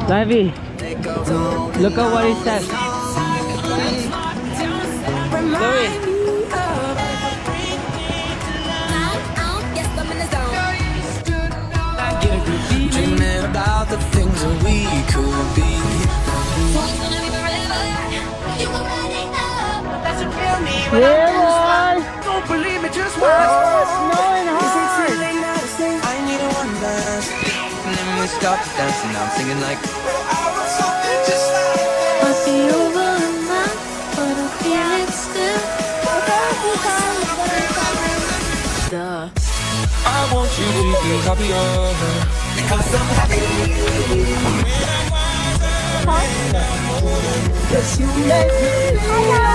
Livy, look at what he said. Chloe. Dreaming about the things that we could be. Yeah, boy. Don't believe me, just Oh, watch. it's snowing hard. I need a one dance. And then we stop dancing. I'm singing like. Might be over now, but I feel it still. Duh. I want you to be happier. Because I'm happy. Yes, you make me.